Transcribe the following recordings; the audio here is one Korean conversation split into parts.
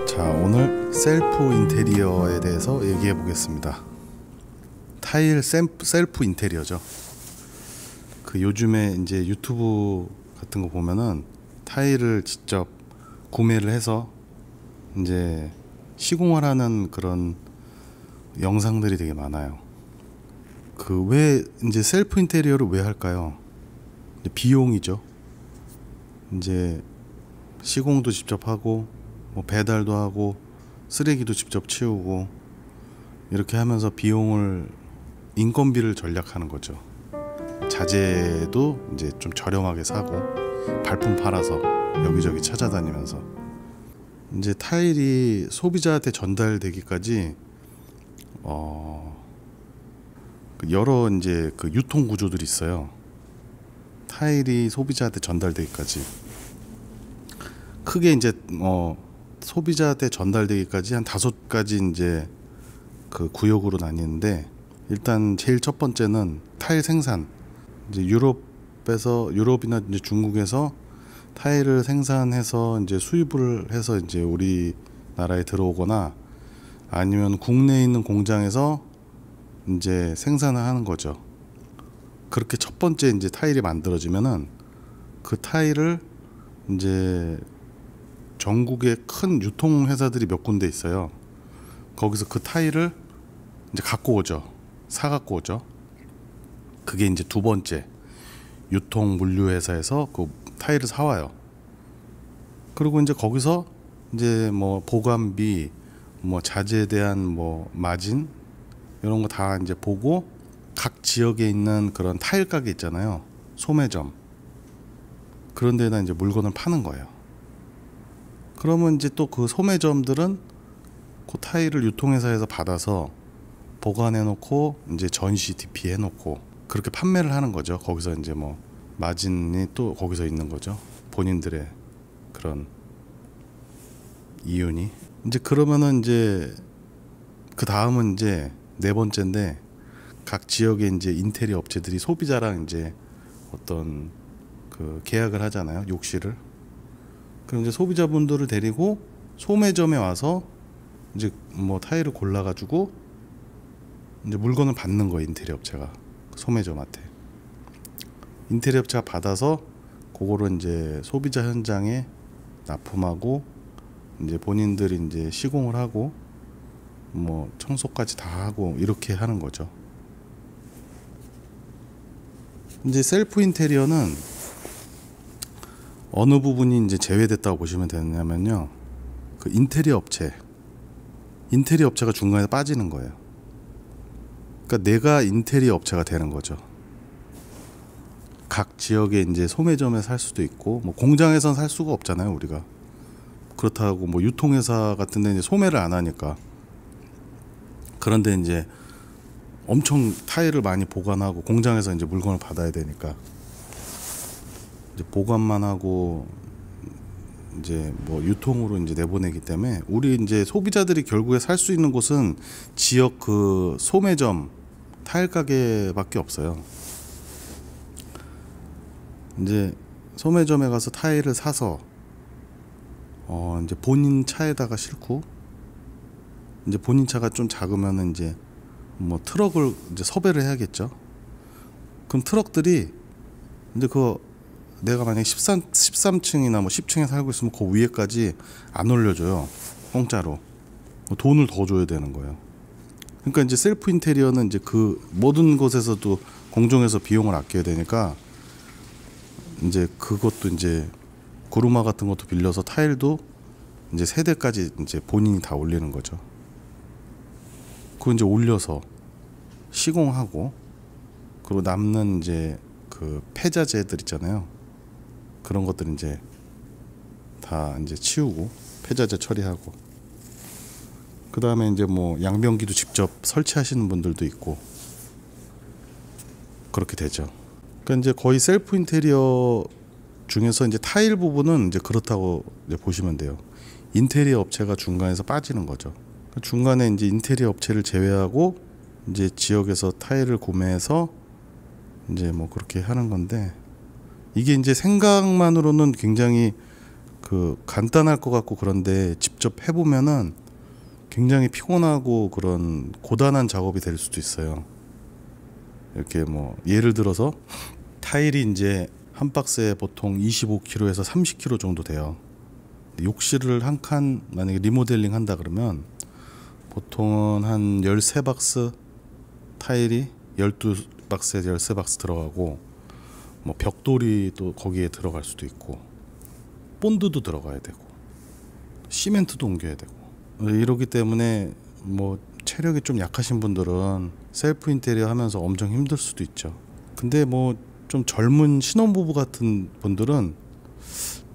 자, 오늘 셀프 인테리어에 대해서 얘기해 보겠습니다. 타일 셀프 인테리어죠. 그 요즘에 이제 유튜브 같은 거 보면은 타일을 직접 구매를 해서 이제 시공을 하는 그런 영상들이 되게 많아요. 그 왜 이제 셀프 인테리어를 왜 할까요? 이제 비용이죠. 이제 시공도 직접 하고 뭐 배달도 하고 쓰레기도 직접 치우고 이렇게 하면서 비용을 인건비를 절약하는 거죠. 자재도 이제 좀 저렴하게 사고 발품 팔아서 여기저기 찾아다니면서 이제 타일이 소비자한테 전달되기까지 여러 이제 그 유통 구조들이 있어요. 타일이 소비자한테 전달되기까지 크게 이제 소비자한테 전달되기까지 한 5가지 이제 그 구역으로 나뉘는데, 일단 제일 첫 번째는 타일 생산. 이제 유럽이나 이제 중국에서 타일을 생산해서 이제 수입을 해서 이제 우리나라에 들어오거나 아니면 국내에 있는 공장에서 이제 생산을 하는 거죠. 그렇게 첫 번째 이제 타일이 만들어지면은 그 타일을 이제 전국에 큰 유통 회사들이 몇 군데 있어요. 거기서 그 타일을 이제 갖고 오죠. 사 갖고 오죠. 그게 이제 두 번째 유통 물류 회사에서 그 타일을 사와요. 그리고 이제 거기서 이제 뭐 보관비, 뭐 자재에 대한 뭐 마진 이런 거 다 이제 보고 각 지역에 있는 그런 타일 가게 있잖아요. 소매점. 그런 데다 이제 물건을 파는 거예요. 그러면 이제 또 그 소매점들은 그 타일을 유통회사에서 받아서 보관해 놓고 이제 전시 DP 해 놓고 그렇게 판매를 하는 거죠. 거기서 이제 뭐 마진이 또 거기서 있는 거죠. 본인들의 그런 이윤이. 이제 그러면은 이제 그 다음은 이제 네 번째인데, 각 지역의 이제 인테리어 업체들이 소비자랑 이제 어떤 그 계약을 하잖아요. 욕실을. 그럼 이제 소비자분들을 데리고 소매점에 와서 이제 뭐 타일을 골라가지고 이제 물건을 받는 거예요. 인테리어 업체가 소매점한테. 인테리어 업체가 받아서 그거를 이제 소비자 현장에 납품하고 이제 본인들이 이제 시공을 하고 뭐 청소까지 다 하고 이렇게 하는 거죠. 이제 셀프 인테리어는 어느 부분이 이제 제외됐다고 보시면 되냐면요, 그 인테리어 업체가 중간에 빠지는 거예요. 그러니까 내가 인테리어 업체가 되는 거죠. 각 지역에 이제 소매점에 살 수도 있고, 뭐 공장에선 살 수가 없잖아요, 우리가. 그렇다고 뭐 유통회사 같은 데 이제 소매를 안 하니까. 그런데 이제 엄청 타일을 많이 보관하고 공장에서 이제 물건을 받아야 되니까 이제 보관만 하고 이제 뭐 유통으로 이제 내보내기 때문에 우리 이제 소비자들이 결국에 살 수 있는 곳은 지역 그 소매점 타일 가게밖에 없어요. 이제 소매점에 가서 타일을 사서 이제 본인 차에다가 싣고, 이제 본인 차가 좀 작으면은 이제 뭐 트럭을 이제 섭외를 해야겠죠. 그럼 트럭들이 이제 그 내가 만약에 13층이나 뭐 10층에 살고 있으면 그 위에까지 안 올려줘요. 공짜로. 돈을 더 줘야 되는 거예요. 그러니까 이제 셀프 인테리어는 이제 그 모든 곳에서도 공정해서 비용을 아껴야 되니까 이제 그것도 이제 구루마 같은 것도 빌려서 타일도 이제 세대까지 이제 본인이 다 올리는 거죠. 그거 이제 올려서 시공하고, 그리고 남는 이제 그 폐자재들 있잖아요. 그런 것들 이제 다 이제 치우고 폐자재 처리하고, 그 다음에 이제 뭐 양변기도 직접 설치하시는 분들도 있고 그렇게 되죠. 그러니까 이제 거의 셀프 인테리어 중에서 이제 타일 부분은 이제 그렇다고 이제 보시면 돼요. 인테리어 업체가 중간에서 빠지는 거죠. 중간에 이제 인테리어 업체를 제외하고 이제 지역에서 타일을 구매해서 이제 뭐 그렇게 하는 건데, 이게 이제 생각만으로는 굉장히 그 간단할 것 같고 그런데 직접 해보면은 굉장히 피곤하고 그런 고단한 작업이 될 수도 있어요. 이렇게 뭐 예를 들어서 타일이 이제 한 박스에 보통 25kg에서 30kg 정도 돼요. 욕실을 한 칸 만약에 리모델링 한다 그러면 보통은 한 13박스 타일이 12박스에 13박스 들어가고, 뭐 벽돌이 또 거기에 들어갈 수도 있고, 본드도 들어가야 되고, 시멘트도 옮겨야 되고, 이러기 때문에 뭐 체력이 좀 약하신 분들은 셀프 인테리어 하면서 엄청 힘들 수도 있죠. 근데 뭐 좀 젊은 신혼부부 같은 분들은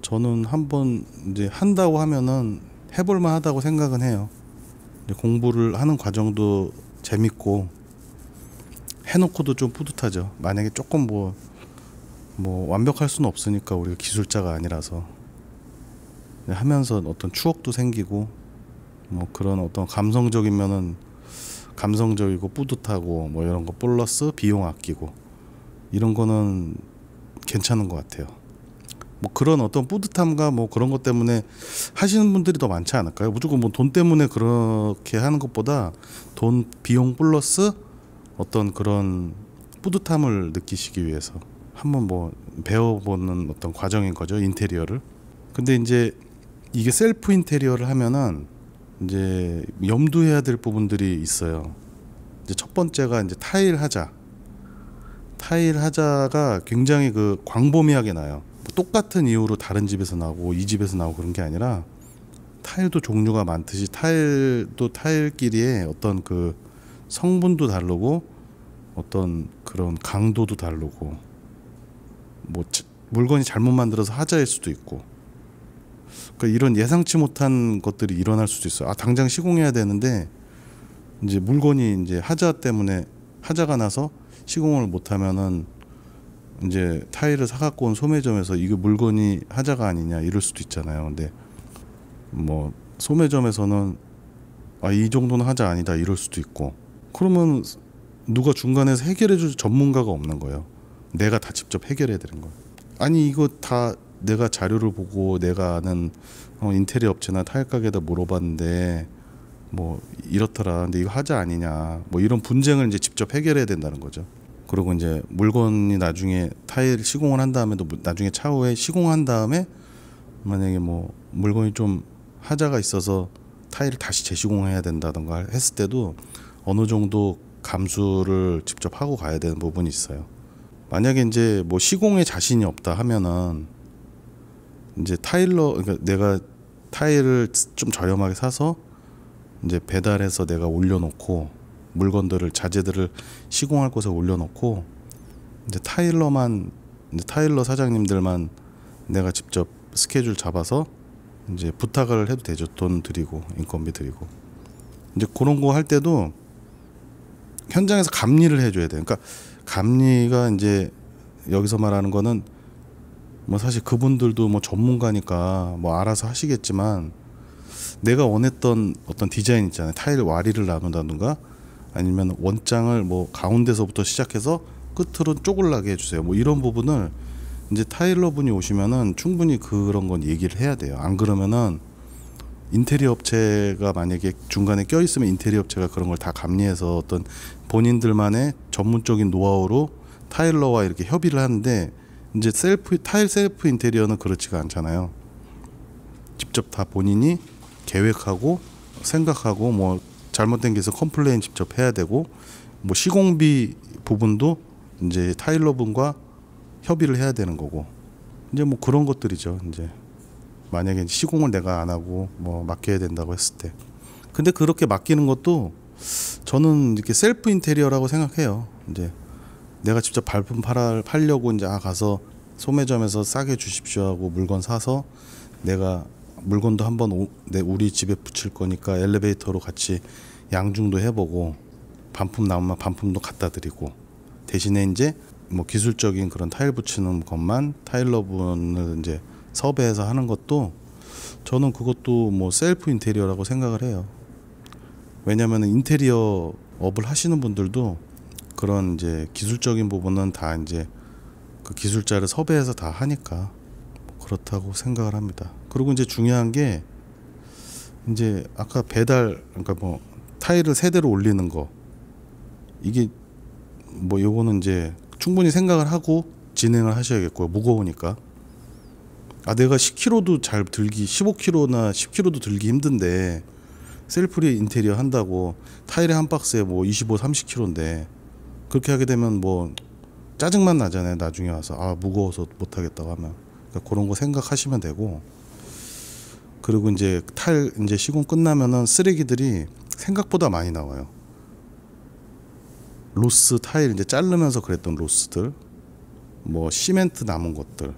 저는 한번 이제 한다고 하면은 해볼만 하다고 생각은 해요. 공부를 하는 과정도 재밌고 해놓고도 좀 뿌듯하죠. 만약에 조금 뭐 완벽할 수는 없으니까, 우리가 기술자가 아니라서. 하면서 어떤 추억도 생기고 뭐 그런 어떤 감성적인 면은 감성적이고 뿌듯하고 뭐 이런 거 플러스 비용 아끼고 이런 거는 괜찮은 것 같아요. 뭐 그런 어떤 뿌듯함과 뭐 그런 것 때문에 하시는 분들이 더 많지 않을까요? 무조건 뭐 돈 때문에 그렇게 하는 것보다 돈 비용 플러스 어떤 그런 뿌듯함을 느끼시기 위해서 한번 뭐 배워보는 어떤 과정인 거죠, 인테리어를. 근데 이제 이게 셀프 인테리어를 하면은 이제 염두해야 될 부분들이 있어요. 이제 첫 번째가 이제 타일 하자가 굉장히 그 광범위하게 나요. 똑같은 이유로 다른 집에서 나오고 이 집에서 나오고 그런 게 아니라 타일도 종류가 많듯이 타일도 타일끼리의 어떤 그 성분도 다르고 어떤 그런 강도도 다르고, 뭐 물건이 잘못 만들어서 하자일 수도 있고, 그러니까 이런 예상치 못한 것들이 일어날 수도 있어요. 아, 당장 시공해야 되는데 이제 물건이 이제 하자 때문에 하자가 나서 시공을 못하면은 이제 타일을 사갖고 온 소매점에서 이게 물건이 하자가 아니냐 이럴 수도 있잖아요. 근데 뭐 소매점에서는 아, 이 정도는 하자 아니다 이럴 수도 있고, 그러면 누가 중간에서 해결해줄 전문가가 없는 거예요. 내가 다 직접 해결해야 되는 거예요. 아니 이거 다 내가 자료를 보고 내가 아는 인테리어 업체나 타일 가게에다 물어봤는데 뭐 이렇더라. 근데 이거 하자 아니냐. 뭐 이런 분쟁을 이제 직접 해결해야 된다는 거죠. 그리고 이제 물건이 나중에 타일 시공을 한 다음에도 나중에 차후에 시공한 다음에 만약에 뭐 물건이 좀 하자가 있어서 타일을 다시 재시공해야 된다던가 했을 때도 어느 정도 감수를 직접 하고 가야 되는 부분이 있어요. 만약에 이제 뭐 시공에 자신이 없다 하면은 이제 그러니까 내가 타일을 좀 저렴하게 사서 이제 배달해서 내가 올려놓고 물건들을 자재들을 시공할 곳에 올려놓고 이제 타일러 사장님들만 내가 직접 스케줄 잡아서 이제 부탁을 해도 되죠. 돈 드리고 인건비 드리고 이제 그런 거 할 때도 현장에서 감리를 해줘야 돼요. 그러니까 감리가 이제 여기서 말하는 거는 뭐 사실 그분들도 뭐 전문가니까 뭐 알아서 하시겠지만, 내가 원했던 어떤 디자인 있잖아요. 타일 와리를 나눈다든가 아니면 원장을 뭐 가운데서부터 시작해서 끝으로 쪼글나게 해주세요. 뭐 이런 부분을 이제 타일러 분이 오시면은 충분히 그런 건 얘기를 해야 돼요. 안 그러면은 인테리어 업체가 만약에 중간에 껴있으면 인테리어 업체가 그런 걸 다 감리해서 어떤 본인들만의 전문적인 노하우로 타일러와 이렇게 협의를 하는데, 이제 타일 셀프 인테리어는 그렇지가 않잖아요. 직접 다 본인이 계획하고 생각하고 뭐 잘못된 게 있어 컴플레인 직접 해야 되고, 뭐 시공비 부분도 이제 타일러 분과 협의를 해야 되는 거고, 이제 뭐 그런 것들이죠. 이제 만약에 시공을 내가 안 하고 뭐 맡겨야 된다고 했을 때. 근데 그렇게 맡기는 것도 저는 이렇게 셀프 인테리어라고 생각해요. 이제 내가 직접 발품 팔려고 이제 가서 소매점에서 싸게 주십시오 하고 물건 사서 내가 물건도 한번 우리 집에 붙일 거니까 엘리베이터로 같이 양중도 해보고 반품 나오면 반품도 갖다 드리고, 대신에 이제 뭐 기술적인 그런 타일 붙이는 것만 타일러분을 이제 섭외해서 하는 것도 저는 그것도 뭐 셀프 인테리어라고 생각을 해요. 왜냐하면 인테리어 업을 하시는 분들도 그런 이제 기술적인 부분은 다 이제 그 기술자를 섭외해서 다 하니까 그렇다고 생각을 합니다. 그리고 이제 중요한 게 이제 아까 배달, 그러니까 뭐 타일을 세대로 올리는 거, 이게 뭐 요거는 이제 충분히 생각을 하고 진행을 하셔야겠고요. 무거우니까. 아, 내가 10kg도 잘 들기, 15kg나 10kg도 들기 힘든데 셀프리 인테리어 한다고 타일의 한 박스에 뭐 25, 30kg인데 그렇게 하게 되면 뭐 짜증만 나잖아요. 나중에 와서 아, 무거워서 못 하겠다고 하면. 그러니까 그런 거 생각하시면 되고, 그리고 이제 타일 이제 시공 끝나면은 쓰레기들이 생각보다 많이 나와요. 로스 타일 이제 자르면서 그랬던 로스들, 뭐 시멘트 남은 것들,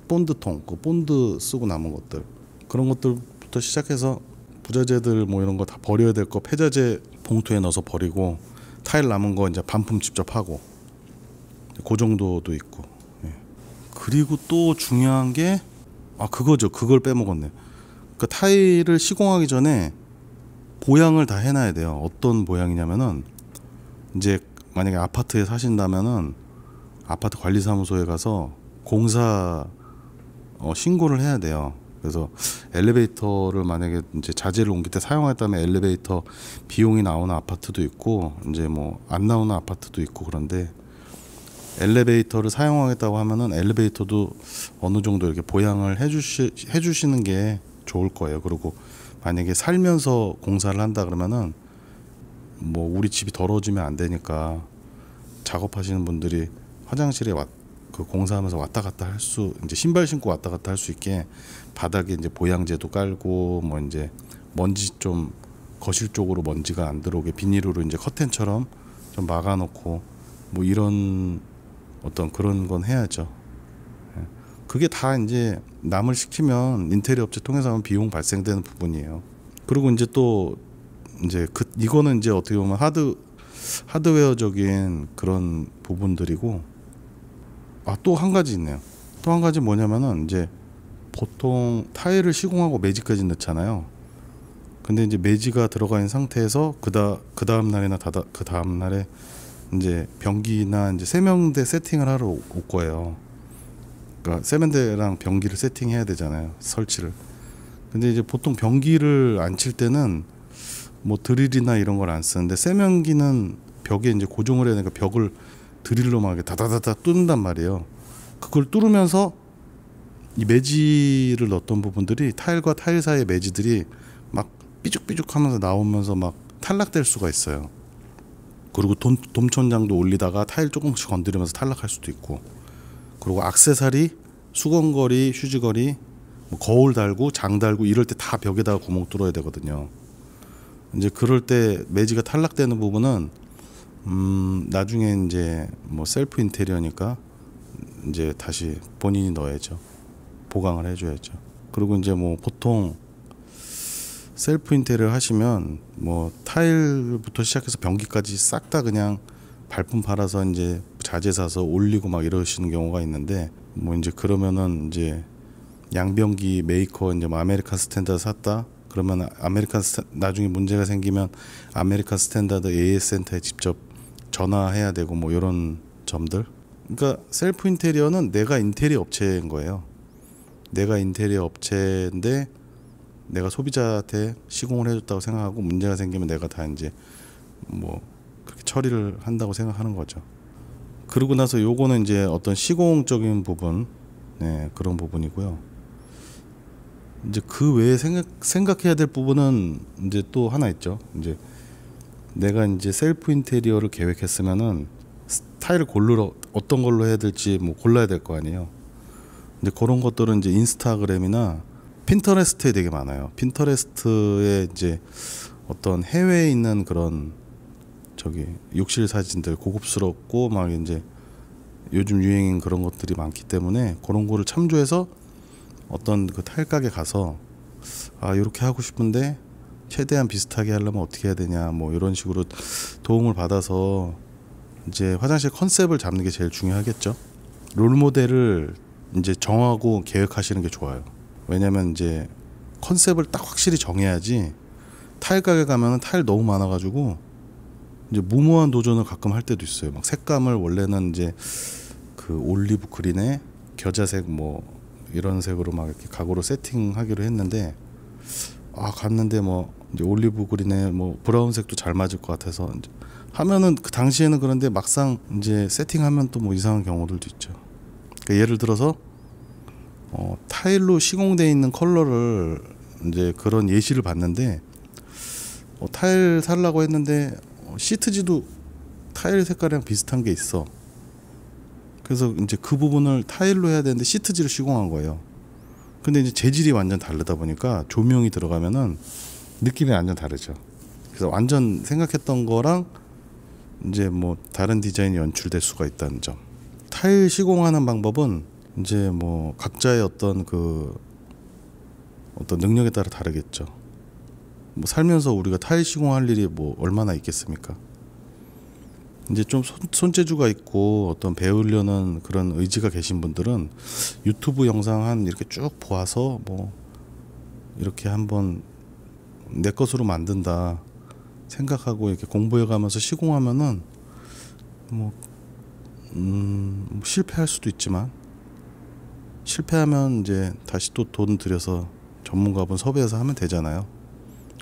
본드통, 그 본드 쓰고 남은 것들, 그런 것들부터 시작해서 부자재들 뭐 이런 거 다 버려야 될 거 폐자재 봉투에 넣어서 버리고, 타일 남은 거 이제 반품 직접 하고, 그 정도도 있고. 예. 그리고 또 중요한 게 그거죠. 그걸 빼먹었네. 그 타일을 시공하기 전에 보양을 다 해놔야 돼요. 어떤 보양이냐면은 이제 만약에 아파트에 사신다면은 아파트 관리사무소에 가서 공사 신고를 해야 돼요. 그래서 엘리베이터를 만약에 이제 자재를 옮길 때 사용했다면 엘리베이터 비용이 나오는 아파트도 있고 이제 뭐 안 나오는 아파트도 있고, 그런데 엘리베이터를 사용하겠다고 하면은 엘리베이터도 어느 정도 이렇게 보양을 해주시는 게 좋을 거예요. 그리고 만약에 살면서 공사를 한다 그러면은 뭐 우리 집이 더러워지면 안 되니까 작업하시는 분들이 화장실에 그 공사하면서 왔다 갔다 할 수, 이제 신발 신고 왔다 갔다 할 수 있게 바닥에 이제 보양제도 깔고, 뭐 이제 먼지 좀 거실 쪽으로 먼지가 안 들어오게 비닐으로 이제 커튼처럼 좀 막아놓고 뭐 이런 어떤 그런 건 해야죠. 그게 다 이제 남을 시키면 인테리어 업체 통해서 하면 비용 발생되는 부분이에요. 그리고 이제 또 이제 이거는 이제 어떻게 보면 하드웨어적인 그런 부분들이고, 또 한 가지 있네요. 또 한 가지 뭐냐면은 이제 보통 타일을 시공하고 매직까지 넣잖아요. 근데 이제 매지가 들어가 있는 상태에서 그 다음 날이나 그 다음 날에 이제 변기나 이제 세면대 세팅을 하러 올 거예요. 그러니까 세면대랑 변기를 세팅해야 되잖아요, 설치를. 근데 이제 보통 변기를 안 칠 때는 뭐 드릴이나 이런 걸 안 쓰는데, 세면기는 벽에 이제 고정을 해야 되니까 벽을 드릴로 막 다다다다 뚫는단 말이에요. 그걸 뚫으면서 이 매지를 넣었던 부분들이, 타일과 타일 사이의 매지들이 막 삐죽삐죽하면서 나오면서 막 탈락될 수가 있어요. 그리고 돔천장도 올리다가 타일 조금씩 건드리면서 탈락할 수도 있고, 그리고 액세서리, 수건거리, 휴지거리, 뭐 거울 달고 장 달고 이럴 때 다 벽에다가 구멍 뚫어야 되거든요. 이제 그럴 때 매지가 탈락되는 부분은 나중에 이제 뭐 셀프 인테리어니까 이제 다시 본인이 넣어야죠. 보강을 해줘야죠. 그리고 이제 뭐 보통 셀프 인테리어 하시면 뭐 타일부터 시작해서 변기까지 싹 다 그냥 발품 팔아서 이제 자재 사서 올리고 막 이러시는 경우가 있는데, 뭐 이제 그러면은 이제 양변기 메이커 이제 뭐 아메리칸 스탠다드 샀다 그러면 나중에 문제가 생기면 아메리칸 스탠다드 AS 센터에 직접 전화해야 되고 뭐 이런 점들. 그러니까 셀프 인테리어는 내가 인테리어 업체인 거예요. 내가 인테리어 업체인데 내가 소비자한테 시공을 해줬다고 생각하고 문제가 생기면 내가 다 이제 뭐 그렇게 처리를 한다고 생각하는 거죠. 그러고 나서 요거는 이제 어떤 시공적인 부분, 네, 그런 부분이고요. 이제 그 외에 생각해야 될 부분은 이제 또 하나 있죠. 이제 내가 이제 셀프 인테리어를 계획했으면은 스타일을 어떤 걸로 해야 될지 뭐 골라야 될 거 아니에요. 이제 그런 것들은 이제 인스타그램이나 핀터레스트에 되게 많아요. 핀터레스트에 이제 어떤 해외에 있는 그런 욕실 사진들, 고급스럽고 막 이제 요즘 유행인 그런 것들이 많기 때문에 그런 거를 참조해서 어떤 그 타일 가게 가서 이렇게 하고 싶은데 최대한 비슷하게 하려면 어떻게 해야 되냐, 뭐 이런 식으로 도움을 받아서 이제 화장실 컨셉을 잡는 게 제일 중요하겠죠. 롤 모델을 이제 정하고 계획하시는 게 좋아요. 왜냐면 이제 컨셉을 딱 확실히 정해야지 타일 가게 가면은 타일 너무 많아가지고 이제 무모한 도전을 가끔 할 때도 있어요. 막 색감을 원래는 이제 그 올리브 그린에 겨자색 뭐 이런 색으로 막 이렇게 가구로 세팅하기로 했는데 갔는데 뭐 이제 올리브 그린에 뭐 브라운색도 잘 맞을 것 같아서 이제 하면은 그 당시에는 그런데 막상 이제 세팅하면 또 뭐 이상한 경우들도 있죠. 그러니까 예를 들어서 타일로 시공되어 있는 컬러를 이제 그런 예시를 봤는데 타일 살라고 했는데 시트지도 타일 색깔이랑 비슷한 게 있어. 그래서 이제 그 부분을 타일로 해야 되는데 시트지를 시공한 거예요. 근데 이제 재질이 완전 다르다 보니까 조명이 들어가면은 느낌이 완전 다르죠. 그래서 완전 생각했던 거랑 이제 뭐 다른 디자인이 연출될 수가 있다는 점. 타일 시공하는 방법은 이제 뭐 각자의 어떤 능력에 따라 다르겠죠. 뭐 살면서 우리가 타일 시공할 일이 뭐 얼마나 있겠습니까? 이제 좀 손재주가 있고 어떤 배우려는 그런 의지가 계신 분들은 유튜브 영상 한 이렇게 쭉 보아서 뭐 이렇게 한번 내 것으로 만든다 생각하고 이렇게 공부해가면서 시공하면은 뭐 실패할 수도 있지만 실패하면 이제 다시 또 돈 들여서 전문가분 섭외해서 하면 되잖아요.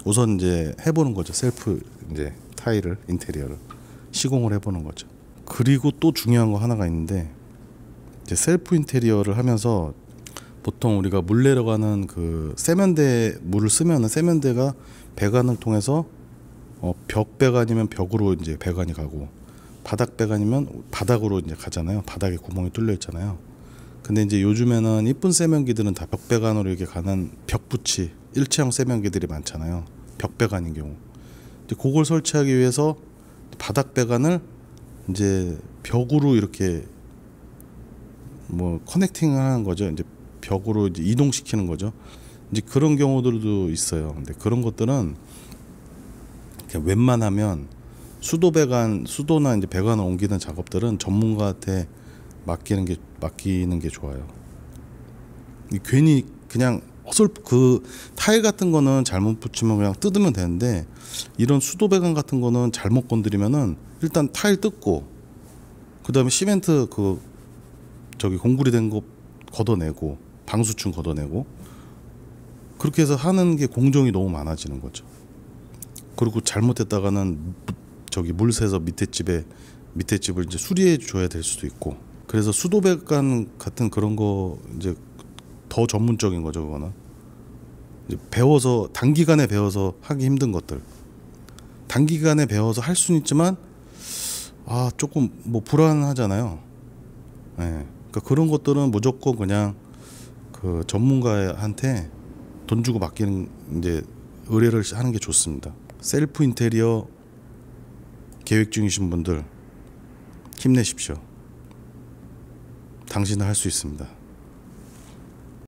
우선 이제 해보는 거죠. 셀프 이제 타일을 인테리어를 시공을 해보는 거죠. 그리고 또 중요한 거 하나가 있는데 이제 셀프 인테리어를 하면서 보통 우리가 물 내려가는 그 세면대 물을 쓰면은 세면대가 배관을 통해서 벽 배관이면 벽으로 이제 배관이 가고 바닥 배관이면 바닥으로 이제 가잖아요. 바닥에 구멍이 뚫려 있잖아요. 근데 이제 요즘에는 이쁜 세면기들은 다 벽 배관으로 이렇게 가는 벽붙이 일체형 세면기들이 많잖아요. 벽 배관인 경우. 이제 그걸 설치하기 위해서 바닥 배관을 이제 벽으로 이렇게 뭐 커넥팅을 하는 거죠. 이제 벽으로 이제 이동시키는 거죠. 이제 그런 경우들도 있어요. 근데 그런 것들은 웬만하면 수도나 이제 배관을 옮기는 작업들은 전문가한테 맡기는 게 좋아요. 괜히 그냥 그 타일 같은 거는 잘못 붙이면 그냥 뜯으면 되는데 이런 수도 배관 같은 거는 잘못 건드리면은 일단 타일 뜯고 그다음에 시멘트 공구리 된 거 걷어내고 방수층 걷어내고 그렇게 해서 하는 게 공정이 너무 많아지는 거죠. 그리고 잘못했다가는 물 새서 밑에 집을 이제 수리해 줘야 될 수도 있고. 그래서 수도 배관 같은 그런 거 이제 더 전문적인 거죠. 그거는 이제 단기간에 배워서 하기 힘든 것들, 단기간에 배워서 할 수는 있지만 조금 뭐 불안하잖아요. 그러니까 그런 것들은 무조건 그냥 그 전문가한테 돈 주고 맡기는 이제 의뢰를 하는 게 좋습니다. 셀프 인테리어 계획 중이신 분들 힘내십시오. 당신은 할 수 있습니다.